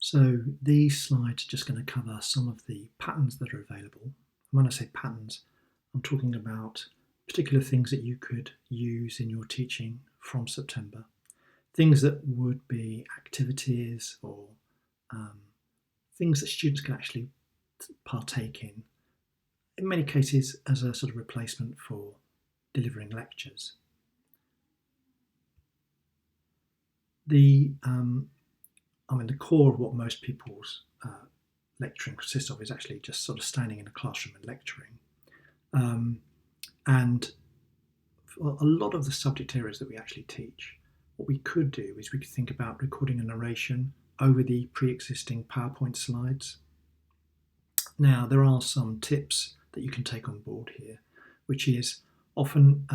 So these slides are just going to cover some of the patterns that are available. And when I say patterns, I'm talking about particular things that you could use in your teaching from September. Things that would be activities or things that students can actually partake in many cases as a sort of replacement for delivering lectures. The core of what most people's lecturing consists of is actually just sort of standing in a classroom and lecturing. And for a lot of the subject areas that we actually teach, what we could do is we could think about recording a narration over the pre-existing PowerPoint slides. Now, there are some tips that you can take on board here, which is often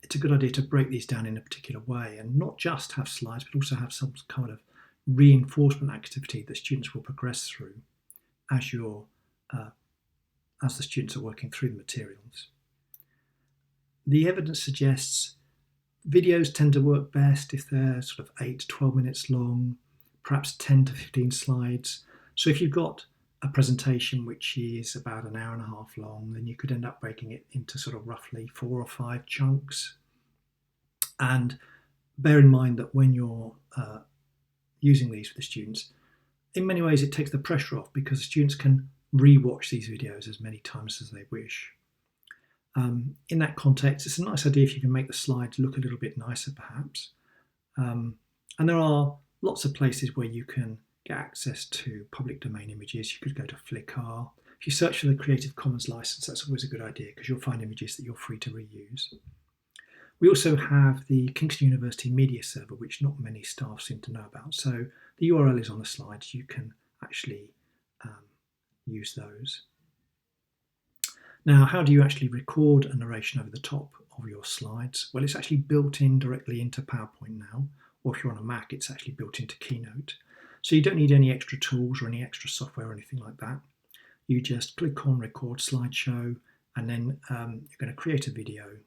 it's a good idea to break these down in a particular way and not just have slides, but also have some kind of reinforcement activity that students will progress through as the students are working through the materials. The evidence suggests videos tend to work best if they're sort of 8 to 12 minutes long, perhaps 10 to 15 slides. So if you've got a presentation which is about an hour and a half long, then you could end up breaking it into sort of roughly 4 or 5 chunks. And bear in mind that when you're using these with the students, in many ways it takes the pressure off because the students can re-watch these videos as many times as they wish. In that context, it's a nice idea if you can make the slides look a little bit nicer, perhaps. And there are lots of places where you can get access to public domain images. You could go to Flickr. If you search for the Creative Commons license, that's always a good idea because you'll find images that you're free to reuse. We also have the Kingston University Media Server, which not many staff seem to know about. So the URL is on the slides. You can actually use those. Now, how do you actually record a narration over the top of your slides? Well, it's actually built in directly into PowerPoint now, or if you're on a Mac, it's actually built into Keynote. So you don't need any extra tools or any extra software or anything like that. You just click on Record Slideshow, and then you're going to create a video.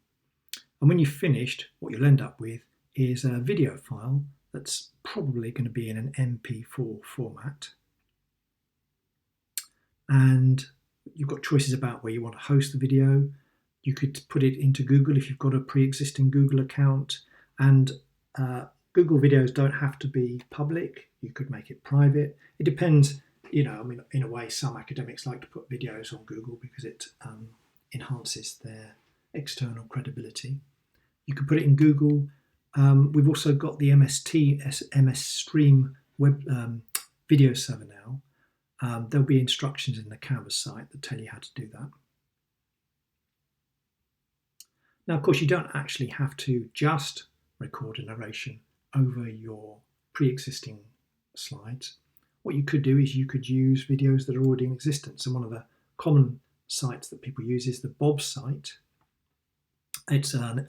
And when you've finished, what you'll end up with is a video file that's probably going to be in an MP4 format. And you've got choices about where you want to host the video. You could put it into Google if you've got a pre-existing Google account. And Google videos don't have to be public. You could make it private. It depends, in a way, some academics like to put videos on Google because it enhances their external credibility. You could put it in Google. We've also got the MS Stream web video server now. There'll be instructions in the Canvas site that tell you how to do that. Now, of course, you don't actually have to just record a narration over your pre-existing slides. What you could do is you could use videos that are already in existence. And one of the common sites that people use is the Bob site. It's an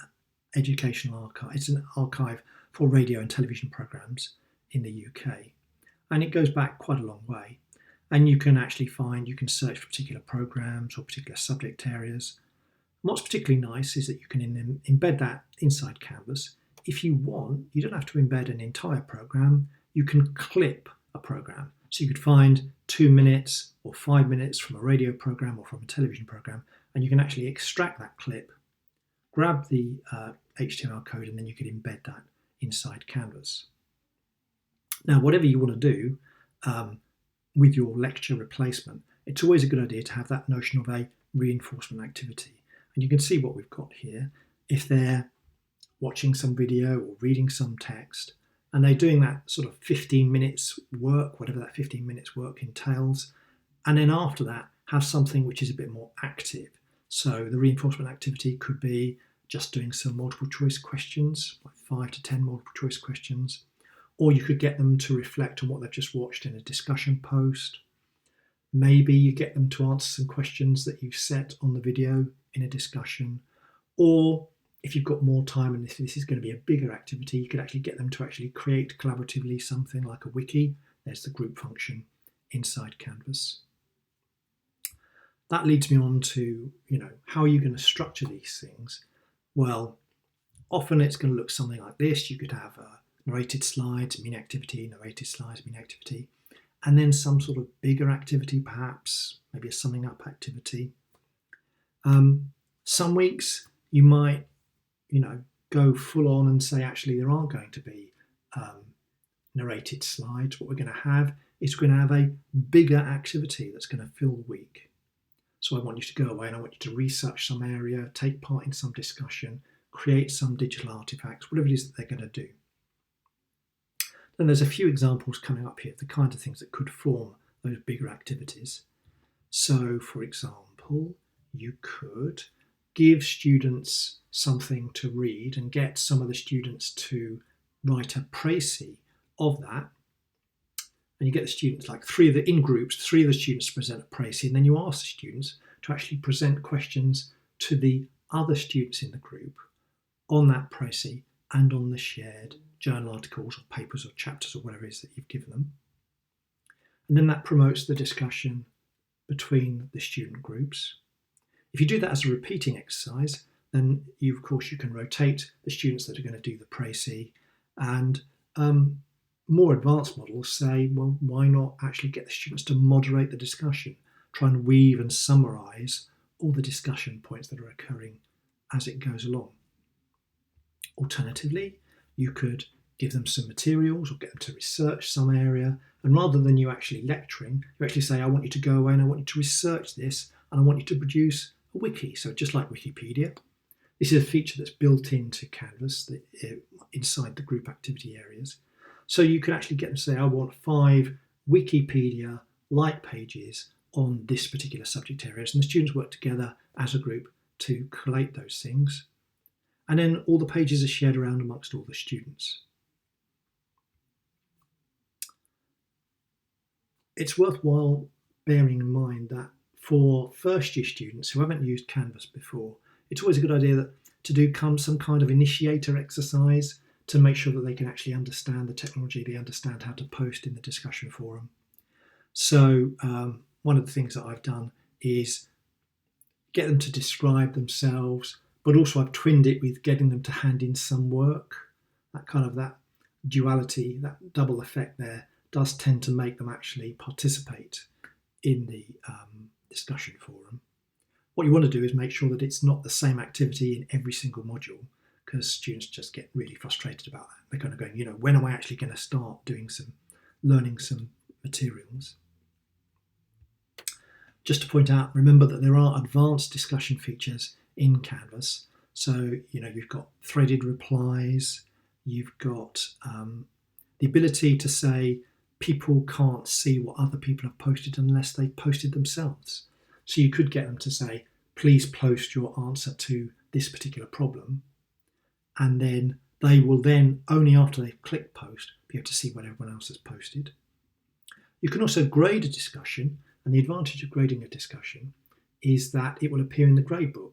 educational archive. It's an archive for radio and television programs in the UK. And it goes back quite a long way. And you can actually you can search for particular programs or particular subject areas. And what's particularly nice is that you can embed that inside Canvas. If you want, you don't have to embed an entire program. You can clip a program. So you could find 2 minutes or 5 minutes from a radio program or from a television program, and you can actually extract that clip, grab the HTML code, and then you could embed that inside Canvas. Now, whatever you want to do with your lecture replacement, it's always a good idea to have that notion of a reinforcement activity. And you can see what we've got here. If they're watching some video or reading some text, and they're doing that sort of 15 minutes work, whatever that 15 minutes work entails, and then after that, have something which is a bit more active. So the reinforcement activity could be just doing some multiple choice questions, like 5 to 10 multiple choice questions, or you could get them to reflect on what they've just watched in a discussion post. Maybe you get them to answer some questions that you've set on the video in a discussion, or if you've got more time and this is going to be a bigger activity, you could actually get them to actually create collaboratively something like a wiki. There's the group function inside Canvas. That leads me on to, how are you going to structure these things? Well, often it's going to look something like this. You could have narrated slides, mean activity, narrated slides, mean activity. and then some sort of bigger activity, perhaps maybe a summing up activity. Some weeks you might, go full on and say, actually, there aren't going to be narrated slides. What we're going to have is a bigger activity that's going to fill the week. So I want you to go away and I want you to research some area, take part in some discussion, create some digital artifacts, whatever it is that they're going to do. Then there's a few examples coming up here of the kind of things that could form those bigger activities. So, for example, you could give students something to read and get some of the students to write a précis of that. And you get the students, like three of the students to present a précis, and then you ask the students to actually present questions to the other students in the group on that précis and on the shared journal articles or papers or chapters or whatever it is that you've given them. And then that promotes the discussion between the student groups. If you do that as a repeating exercise, then of course you can rotate the students that are going to do the précis, and more advanced models say, well, why not actually get the students to moderate the discussion, try and weave and summarise all the discussion points that are occurring as it goes along. Alternatively, you could give them some materials or get them to research some area, and rather than you actually lecturing, you actually say, I want you to go away and I want you to research this, and I want you to produce a wiki. So just like Wikipedia, this is a feature that's built into Canvas inside the group activity areas. So you can actually get them to say, I want 5 Wikipedia-like pages on this particular subject areas, and the students work together as a group to collate those things. And then all the pages are shared around amongst all the students. It's worthwhile bearing in mind that for first year students who haven't used Canvas before, it's always a good idea to do some kind of initiator exercise to make sure that they can actually understand the technology, they understand how to post in the discussion forum. So one of the things that I've done is get them to describe themselves, but also I've twinned it with getting them to hand in some work. That duality, that double effect there does tend to make them actually participate in the discussion forum. What you want to do is make sure that it's not the same activity in every single module, because students just get really frustrated about that. They're kind of going, when am I actually going to start learning some materials? Just to point out, remember that there are advanced discussion features in Canvas. So, you've got threaded replies, you've got the ability to say people can't see what other people have posted unless they posted themselves. So you could get them to say, please post your answer to this particular problem. And then they will then, only after they've clicked post, be able to see what everyone else has posted. You can also grade a discussion, and the advantage of grading a discussion is that it will appear in the gradebook.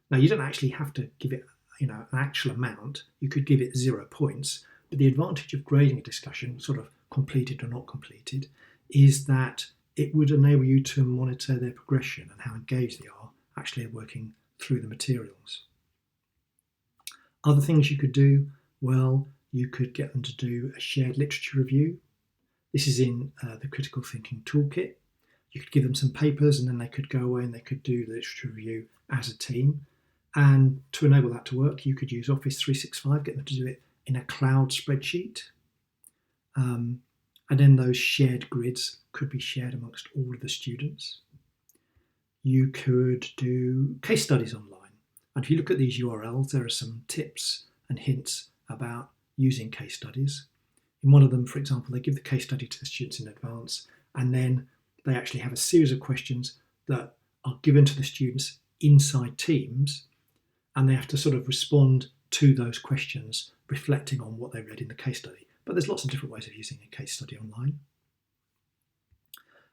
Now, you don't actually have to give it an actual amount. You could give it 0 points, but the advantage of grading a discussion, sort of completed or not completed, is that it would enable you to monitor their progression and how engaged they are actually working through the materials. Other things you could do, well, you could get them to do a shared literature review. This is in the Critical Thinking Toolkit. You could give them some papers and then they could go away and they could do the literature review as a team. And to enable that to work, you could use Office 365, get them to do it in a cloud spreadsheet. And then those shared grids could be shared amongst all of the students. You could do case studies online. And if you look at these URLs, there are some tips and hints about using case studies. In one of them, for example, they give the case study to the students in advance, and then they actually have a series of questions that are given to the students inside teams, and they have to sort of respond to those questions, reflecting on what they read in the case study. But there's lots of different ways of using a case study online.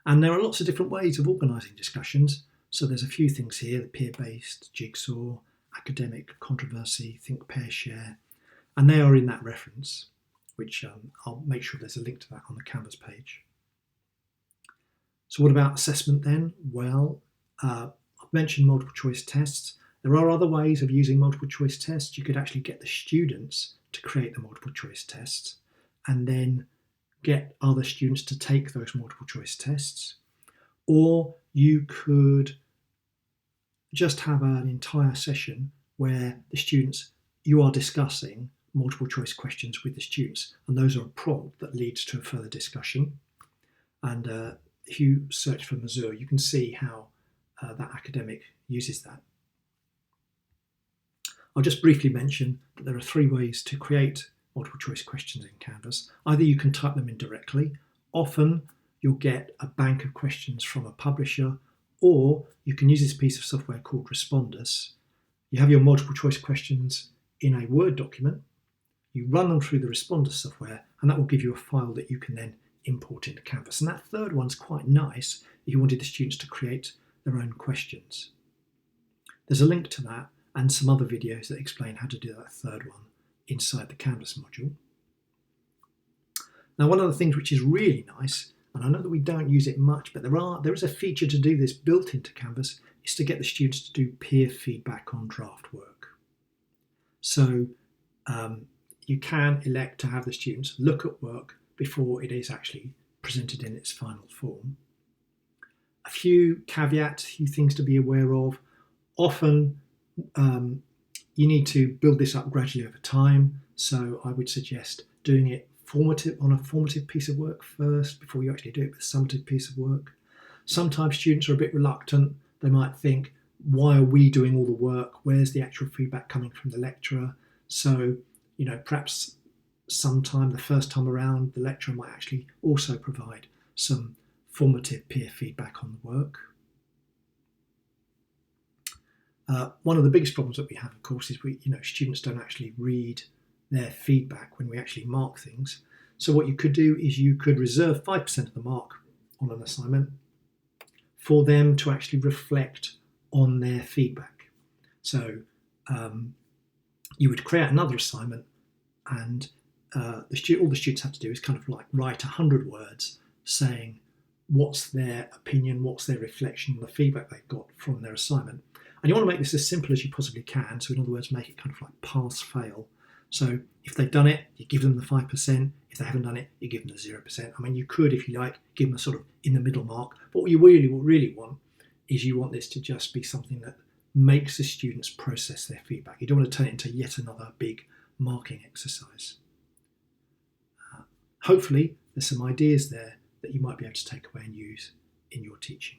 And there are lots of different ways of organising discussions. So there's a few things here: the peer-based, jigsaw, academic, controversy, think, pair, share. And they are in that reference, which I'll make sure there's a link to that on the Canvas page. So what about assessment then? Well, I've mentioned multiple choice tests. There are other ways of using multiple choice tests. You could actually get the students to create the multiple choice tests and then get other students to take those multiple choice tests, or you could just have an entire session where you are discussing multiple choice questions with the students, and those are a prompt that leads to a further discussion. And if you search for Mazur, you can see how that academic uses that. I'll just briefly mention that there are 3 ways to create multiple choice questions in Canvas. Either you can type them in directly. Often you'll get a bank of questions from a publisher, or you can use this piece of software called Respondus. You have your multiple choice questions in a Word document. You run them through the Respondus software, and that will give you a file that you can then import into Canvas. And that third one's quite nice if you wanted the students to create their own questions. There's a link to that and some other videos that explain how to do that third one inside the Canvas module. Now, one of the things which is really nice, and I know that we don't use it much, but there is a feature to do this built into Canvas, is to get the students to do peer feedback on draft work. So you can elect to have the students look at work before it is actually presented in its final form. A few caveats, a few things to be aware of. Often you need to build this up gradually over time, so I would suggest doing it on a formative piece of work first before you actually do it with a summative piece of work. Sometimes students are a bit reluctant. They might think, why are we doing all the work? Where's the actual feedback coming from the lecturer? So, perhaps sometime the first time around, the lecturer might actually also provide some formative peer feedback on the work. One of the biggest problems that we have, of course, is students don't actually read their feedback when we actually mark things. So what you could do is you could reserve 5% of the mark on an assignment for them to actually reflect on their feedback. So you would create another assignment, and all the students have to do is kind of like write 100 words saying what's their opinion, what's their reflection on the feedback they've got from their assignment. And you want to make this as simple as you possibly can. So in other words, make it kind of like pass-fail. So if they've done it, you give them the 5%. If they haven't done it, you give them the 0%. I mean, you could, if you like, give them a sort of in the middle mark. But what you really want is you want this to just be something that makes the students process their feedback. You don't want to turn it into yet another big marking exercise. Hopefully, there's some ideas there that you might be able to take away and use in your teaching.